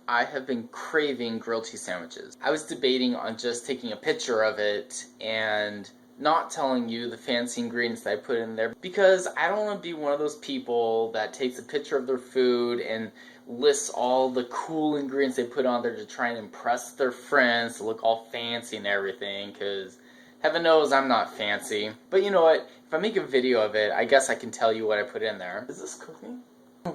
I have been craving grilled cheese sandwiches. I was debating on just taking a picture of it and not telling you the fancy ingredients that I put in there because I don't want to be one of those people that takes a picture of their food and lists all the cool ingredients they put on there to try and impress their friends to look all fancy and everything, because heaven knows I'm not fancy. But you know what? If I make a video of it, I guess I can tell you what I put in there. Is this cooking?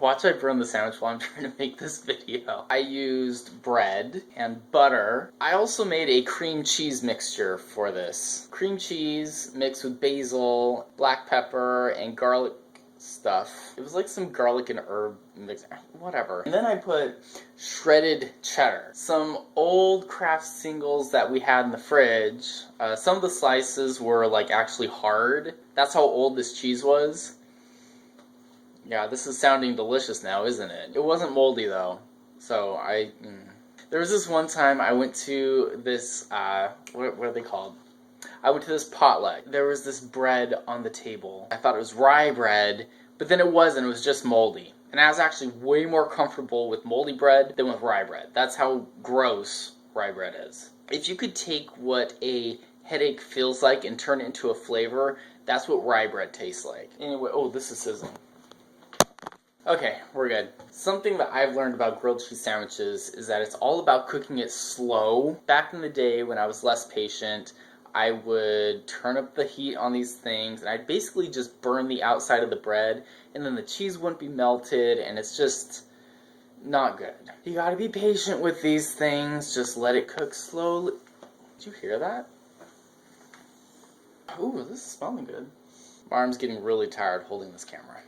Watch I burn the sandwich while I'm trying to make this video. I used bread and butter. I also made a cream cheese mixture for this. Cream cheese mixed with basil, black pepper, and garlic stuff. It was like some garlic and herb mix, whatever. And then I put shredded cheddar. Some old Kraft singles that we had in the fridge. Some of the slices were like actually hard. That's how old this cheese was. Yeah, this is sounding delicious now, isn't it? It wasn't moldy, though. So, There was this one time I went to this, what are they called? I went to this potluck. There was this bread on the table. I thought it was rye bread, but then it wasn't. It was just moldy. And I was actually way more comfortable with moldy bread than with rye bread. That's how gross rye bread is. If you could take what a headache feels like and turn it into a flavor, that's what rye bread tastes like. Anyway, oh, this is sizzling. Okay, we're good. Something that I've learned about grilled cheese sandwiches is that it's all about cooking it slow. Back in the day when I was less patient, I would turn up the heat on these things and I'd basically just burn the outside of the bread and then the cheese wouldn't be melted and it's just not good. You gotta be patient with these things. Just let it cook slowly. Did you hear that? Ooh, this is smelling good. My arm's getting really tired holding this camera.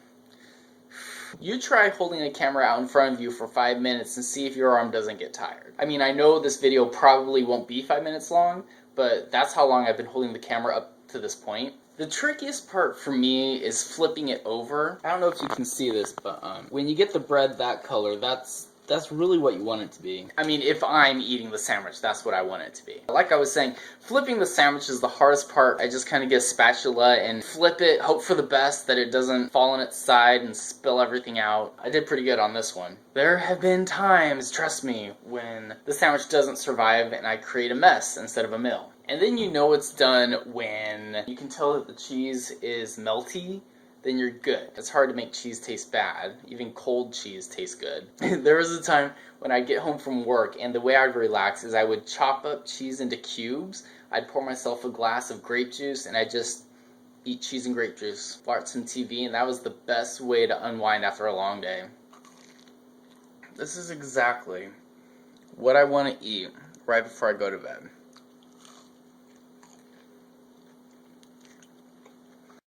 You try holding a camera out in front of you for 5 minutes and see if your arm doesn't get tired. I mean, I know this video probably won't be 5 minutes long, but that's how long I've been holding the camera up to this point. The trickiest part for me is flipping it over. I don't know if you can see this, but when you get the bread that color, that's really what you want it to be. I mean, if I'm eating the sandwich, that's what I want it to be. Like I was saying, flipping the sandwich is the hardest part. I just kind of get a spatula and flip it, hope for the best that it doesn't fall on its side and spill everything out. I did pretty good on this one. There have been times, trust me, when the sandwich doesn't survive and I create a mess instead of a meal. And then you know it's done when you can tell that the cheese is melty. Then you're good. It's hard to make cheese taste bad. Even cold cheese tastes good. There was a time when I'd get home from work and the way I'd relax is I would chop up cheese into cubes. I'd pour myself a glass of grape juice and I'd just eat cheese and grape juice. Watch some TV, and that was the best way to unwind after a long day. This is exactly what I want to eat right before I go to bed.